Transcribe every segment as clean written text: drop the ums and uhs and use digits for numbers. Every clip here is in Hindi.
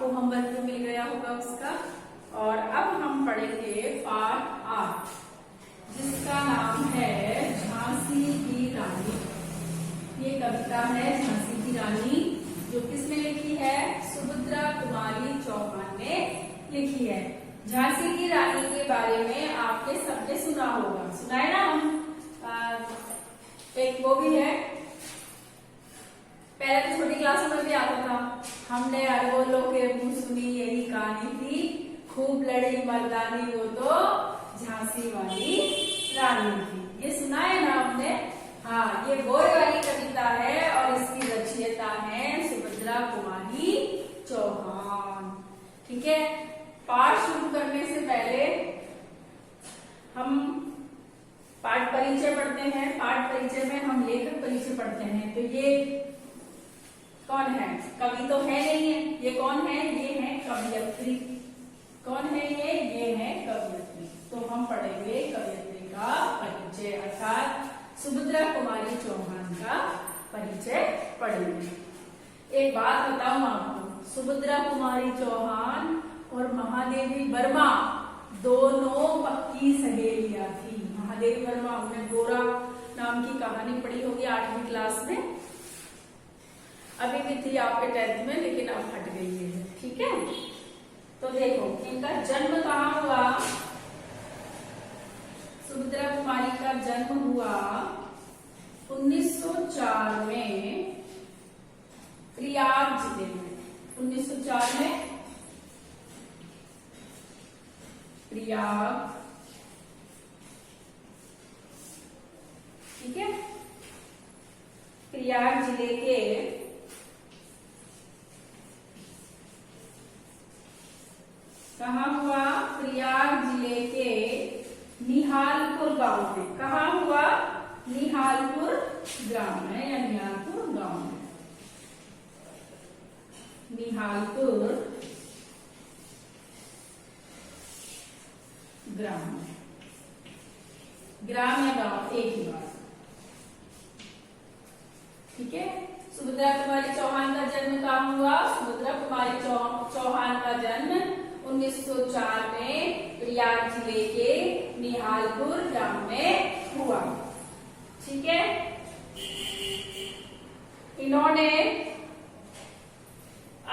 आपको होमवर्क मिल गया होगा उसका। और अब हम पढ़ेंगे पाठ 8 जिसका नाम है झांसी की रानी। ये कविता है झांसी की रानी जो किसने लिखी है? सुभद्रा कुमारी चौहान ने लिखी है। झांसी की रानी के बारे में आपने सबने सुना होगा, सुना है ना? हम एक वो भी है, पहले तो छोटी क्लासों में भी आता था, हमने अरबों के मुंह सुनी यही कहानी थी, खूब लड़ी मर्दानी वो तो झांसी वाली रानी थी। ये सुना है ना आपने? हाँ, ये वो वाली कविता है और इसकी रचयिता है सुभद्रा कुमारी चौहान। ठीक है, पाठ शुरू करने से पहले हम पाठ परिचय पढ़ते हैं। पाठ परिचय में हम लेखक परिचय पढ़ते हैं। तो ये कौन है? कवि तो है नहीं है, ये कौन है? ये है कवयित्री। कौन है ये? ये है कवयित्री। तो हम पढ़ेंगे कवयित्री का परिचय अर्थात सुभद्रा कुमारी चौहान का परिचय पढ़ेंगे। एक बात बताऊं आपको, सुभद्रा कुमारी चौहान और महादेवी वर्मा दोनों पक्की सहेलियां थी। महादेवी वर्मा, हमने गोरा नाम की कहानी पढ़ी होगी 8वीं क्लास में, अभी भी थी आपके 10th में, लेकिन अब हट गई है। ठीक है, तो देखो इनका जन्म कहाँ हुआ? सुभद्रा कुमारी का जन्म हुआ 1904 में प्रयाग जिले में। 1904 में प्रयाग, ठीक है, प्रयाग जिले के कहाँ हुआ? प्रयाग जिले के निहालपुर गांव में। कहाँ हुआ? निहालपुर ग्राम में या निहालपुर गांव में। निहालपुर ग्राम में, ग्राम या गांव एक ही बात। ठीक है, सुभद्रा कुमारी चौहान का जन्म कहाँ हुआ? सुभद्रा कुमारी चौहान का जन्म 1904 में प्रयाग जिले के निहालपुर ग्राम में हुआ। ठीक है, इन्होंने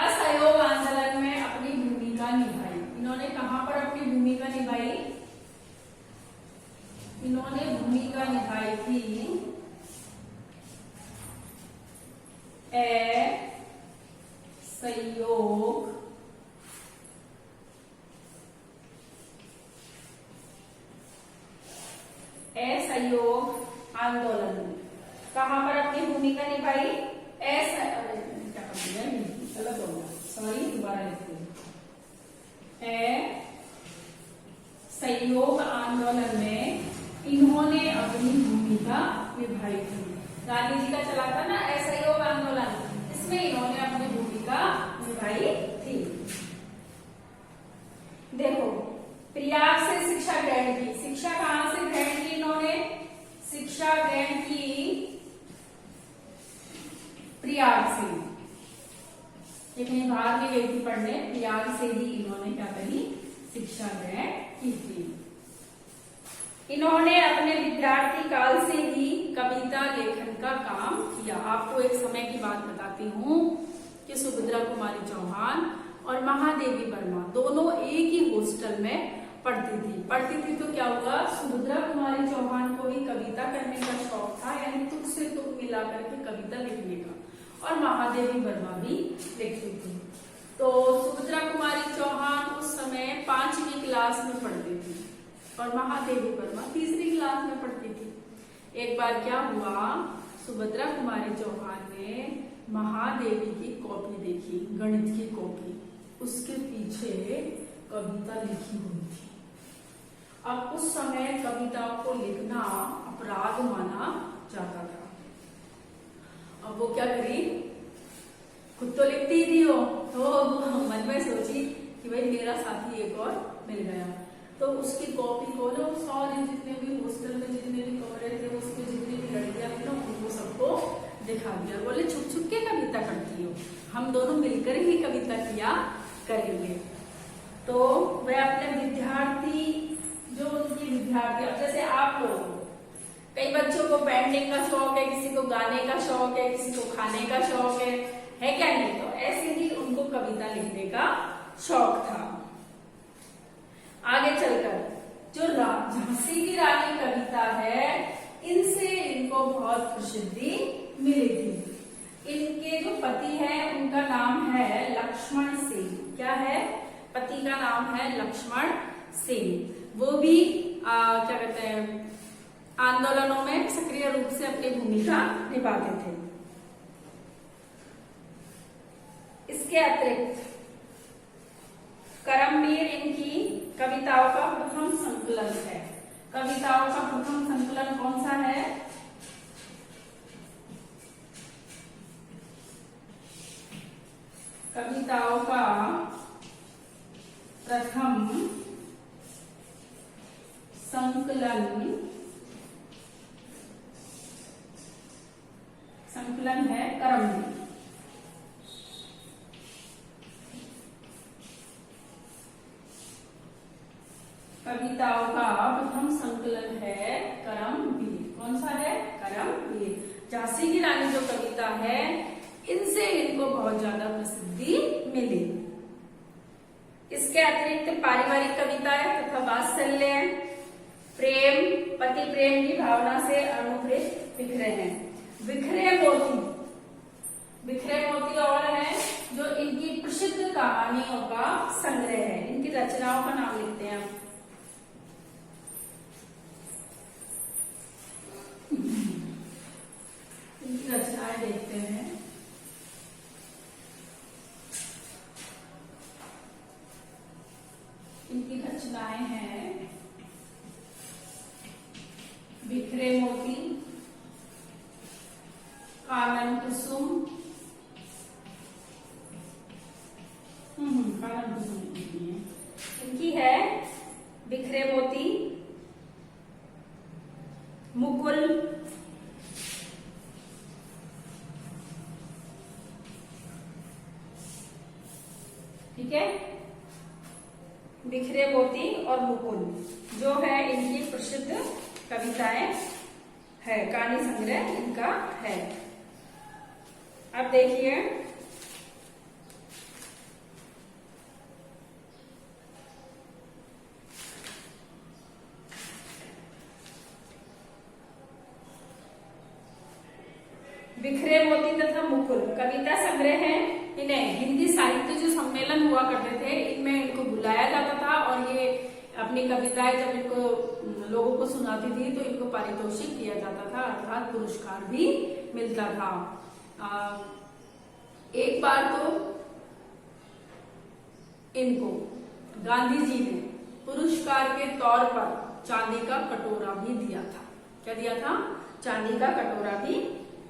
असहयोग आंदोलन में अपनी भूमिका निभाई। इन्होंने कहां पर अपनी भूमिका निभाई? इन्होंने भूमिका निभाई थी असहयोग आंदोलन में। कहां पर अपनी भूमिका निभाई? गलत हो गया, सॉरी, दोबारा लिखते हैं। असहयोग आंदोलन में इन्होंने अपनी भूमिका निभाई थी। गांधी जी का चला था ना असहयोग आंदोलन, इसमें इन्होंने अपनी भूमिका निभाई थी। देखो, प्रयाग से शिक्षा ग्रहण की। शिक्षा कहां से ग्रहण की इन्होंने? शिक्षा ग्रहण की प्रयाग से, लेकिन बाहर भी गई थी पढ़ने, प्रयाग से ही इन्होंने क्या करी? शिक्षा ग्रहण की थी। इन्होंने अपने विद्यार्थी काल से ही कविता लेखन का काम किया। आपको एक समय की बात बताती हूँ कि सुभद्रा कुमारी चौहान और महादेवी वर्मा दोनों एक ही हॉस्टल में पढ़ती थी। तो क्या हुआ? सुभद्रा कुमारी चौहान को भी कविता करने का शौक था, यानी तुक से तुक मिला करके कविता लिखने का, और महादेवी वर्मा भी लिखती थी। तो सुभद्रा कुमारी चौहान उस समय 5वीं क्लास में पढ़ती थी और महादेवी वर्मा 3री क्लास में पढ़ती थी। एक बार क्या हुआ, सुभद्रा कुमारी चौहान ने महादेवी की कॉपी देखी, गणित की कॉपी, उसके पीछे कविता लिखी हुई थी। अब उस समय कविताओं को लिखना अपराध माना जाता था। अब वो क्या करी, खुद तो लिखती थी वो, तो मन में सोची कि भाई मेरा साथी एक और मिल गया। तो उसकी कॉपी को ना सारे जितने भी हॉस्टल में जितने भी कमरे थे, उसके जितनी भी लड़कियां थी ना, उनको सबको दिखा दिया। बोले छुप छुप के कविता करती हो, हम दोनों मिलकर ही कविता किया करेंगे। तो वह अपने विद्यार्थी जो उनकी विद्यार्थी, अब जैसे आप लोग, कई बच्चों को पेंटिंग का शौक है, किसी को गाने का शौक है, किसी को खाने का शौक है क्या नहीं? तो ऐसे ही उनको कविता लिखने का शौक था। आगे चलकर जो झांसी की रानी कविता है, इनसे इनको बहुत प्रसिद्धि मिली थी। इनके जो पति हैं उनका नाम है लक्ष्मण सेन। क्या है? पति का नाम है लक्ष्मण सेन। वो भी क्या कहते हैं, आंदोलनों में सक्रिय रूप से अपनी भूमिका निभाते थे। इसके अतिरिक्त करमवीर इनकी कविताओं का प्रथम संकलन है। कविताओं का प्रथम संकलन कौन सा है? कविताओं का प्रथम संकलन है करमवीर। कविताओं का प्रथम संकलन है करमवीर। कौन सा है? करमवीर। झांसी की रानी जो कविता है, इनसे इनको बहुत ज्यादा प्रसिद्धि मिली। इसके अतिरिक्त पारिवारिक कविताएं तथा वात्सल्य, प्रेम, पति प्रेम की भावना से अनुप्रेरित बिखरे हैं। बिखरे मोती और है जो इनकी प्रसिद्ध कहानियों का संग्रह है। इनकी रचनाओं का नाम लिखते हैं। इनकी रचनाएं देखते हैं। इनकी रचनाएं हैं बिखरे मोती, कानन कुसुम, कानन कुसुम इनकी है, बिखरे मोती, मुकुल, ठीक है, बिखरे मोती और मुकुल जो है इनकी प्रसिद्ध कविताएं है। कहानी संग्रह इनका है। अब देखिए बिखरे मोती तथा मुकुल कविता संग्रह है। इन्हें हिंदी साहित्य जो सम्मेलन हुआ करते थे, इनमें इनको बुलाया जाता था और ये अपनी कविताएं जब इनको लोगों को सुनाती थी तो इनको पारितोषिक दिया जाता था, अर्थात पुरस्कार भी मिलता था। एक बार तो इनको गांधी जी ने पुरस्कार के तौर पर चांदी का कटोरा भी दिया था। क्या दिया था? चांदी का कटोरा भी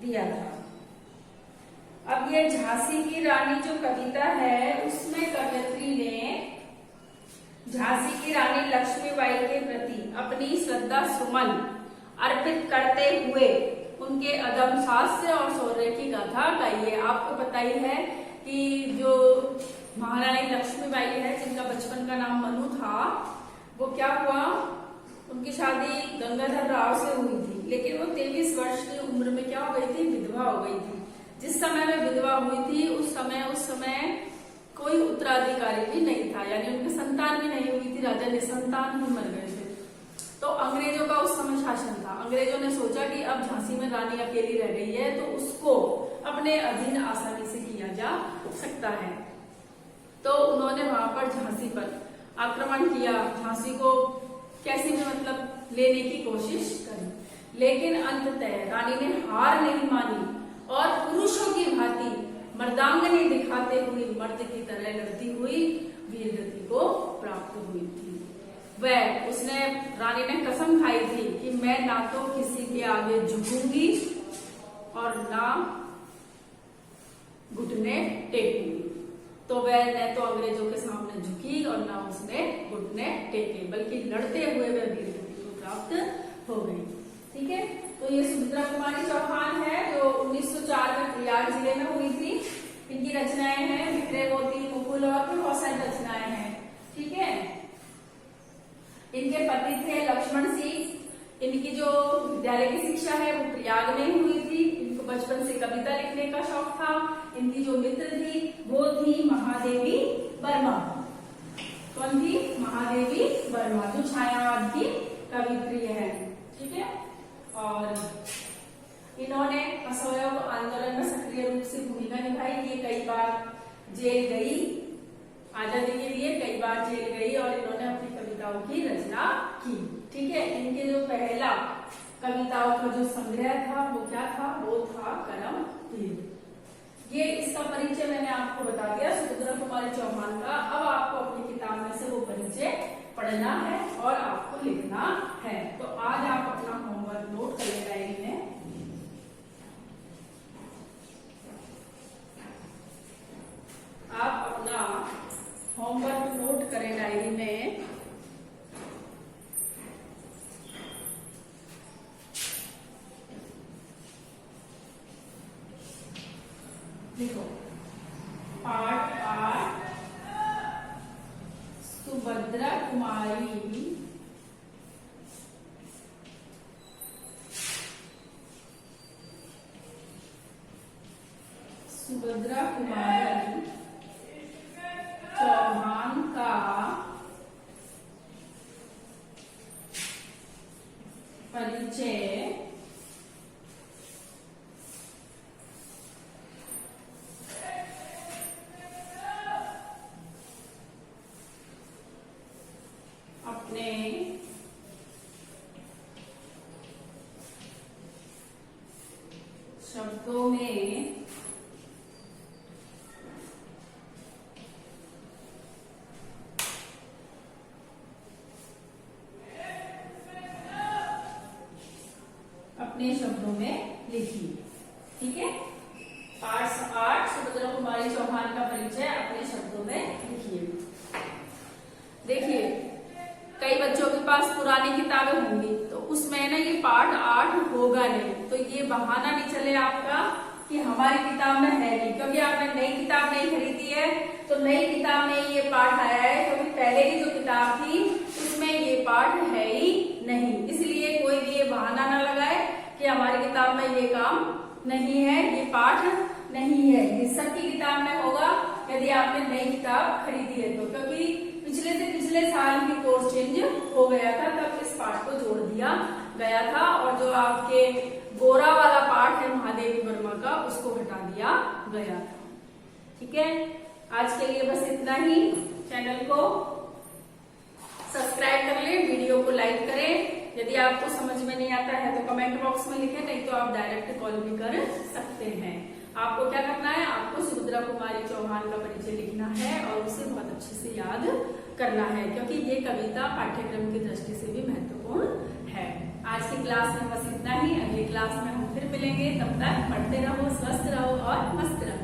दिया था। अब ये झांसी की रानी जो कविता है, उसमें कवयित्री ने झांसी की रानी लक्ष्मीबाई के प्रति अपनी श्रद्धा सुमन अर्पित करते हुए उनके अदम्य साहस और शौर्य की गाथा गाई है। आपको पता ही है कि जो महारानी लक्ष्मीबाई है, जिनका बचपन का नाम मनु था, वो क्या हुआ, उनकी शादी गंगाधर राव से हुई थी, लेकिन वो 23 वर्ष की उम्र में क्या हो गई थी? विधवा हो गई थी। जिस समय में विधवा हुई थी उस समय कोई उत्तराधिकारी भी नहीं था, यानी उनकी संतान भी नहीं हुई थी, राजा निसंतान भी मर गए थे। तो अंग्रेजों का उस समय शासन था। अंग्रेजों ने सोचा कि अब झांसी में रानी अकेली रह गई है तो उसको अपने अधीन आसानी से किया जा सकता है। तो उन्होंने वहां पर झांसी पर आक्रमण किया, झांसी को कैसे भी मतलब लेने की कोशिश करी, लेकिन अंततः रानी ने हार नहीं मानी और पुरुषों की भांति मर्दांगनी दिखाते हुए मर्द की तरह लड़ती हुई वीरगति को प्राप्त हुई थी। वह उसने रानी ने कसम खाई थी कि मैं ना तो किसी के आगे झुकूंगी और ना घुटने टेकूंगी। तो वह न तो अंग्रेजों के सामने झुकी और ना उसने घुटने टेके, बल्कि लड़ते हुए वह वीरगति को प्राप्त हो गई। ठीक है, तो ये सुमित्रा कुमारी चौहान है जो 1904 में प्रयाग जिले में हुई थी। इनकी रचनाएं हैं बिखरे मोती, मुकुल, फूल और भी बहुत सारी रचनाएं हैं। ठीक है, इनके पति थे लक्ष्मण सिंह। इनकी जो विद्यालय की शिक्षा है वो प्रयाग में हुई थी। इनको बचपन से कविता लिखने का शौक था। इनकी जो मित्र थी वो थी महादेवी वर्मा। कौन थी? महादेवी वर्मा, जो छायावाद की कवित्री है। ठीक है, और इन्होंने असहयोग आंदोलन में सक्रिय रूप से भूमिका निभाई। ये कई बार जेल गई, आजादी के लिए कई बार जेल गई और इन्होंने अपनी कविताओं की रचना की। ठीक है, इनके जो पहला कविताओं का जो संग्रह था वो क्या था? वो था करम तीर। ये इसका परिचय मैंने आपको बता दिया सुभद्रा कुमारी चौहान का। अब आपको अपनी किताब में से वो परिचय पढ़ना है और आपको लिखना है। तो आज आप अपना होमवर्क नोट कर ले डायरी में। आप अपना होमवर्क नोट करें डायरी में। देखो, पाठ 8 सुभद्रा कुमारी चौहान का परिचय अपने शब्दों में लिखिए। ठीक है, पाठ 8 सुभद्रा कुमारी चौहान का परिचय अपने शब्दों में लिखिए। देखिए, कई बच्चों के पास पुरानी किताबें होंगी तो उसमें ना ये पाठ 8 होगा नहीं। तो ये बहाना नहीं चले आपका कि हमारी किताब में है नहीं, क्योंकि आपने नई किताब नहीं खरीदी है। तो नई किताब में ये पाठ आया है, क्योंकि पहले की जो किताब थी उसमें ये पाठ है ही नहीं। इसलिए कोई भी ये बहाना ना लगाए कि हमारी किताब में ये काम नहीं है, ये पाठ नहीं है। ये सबकी किताब में होगा यदि आपने नई किताब खरीदी है तो, क्योंकि पिछले से पिछले साल की कोर्स चेंज हो गया था, तब इस पाठ को जोड़ दिया गया था। और जो आपके गोरा वाला पाठ है महादेवी वर्मा का, उसको हटा दिया गया था। ठीक है, आज के लिए बस इतना ही। चैनल को सब्सक्राइब कर ले, वीडियो को लाइक करें। यदि आपको समझ में नहीं आता है तो कमेंट बॉक्स में लिखें, नहीं तो आप डायरेक्ट कॉल भी कर सकते हैं। आपको क्या करना है? आपको सुभद्रा कुमारी चौहान का परिचय लिखना है और उसे बहुत अच्छे से याद करना है, क्योंकि ये कविता पाठ्यक्रम की दृष्टि से भी महत्वपूर्ण है। आज की क्लास में बस इतना ही। अगली क्लास में हम फिर मिलेंगे। तब तक पढ़ते रहो, स्वस्थ रहो और मस्त रहो।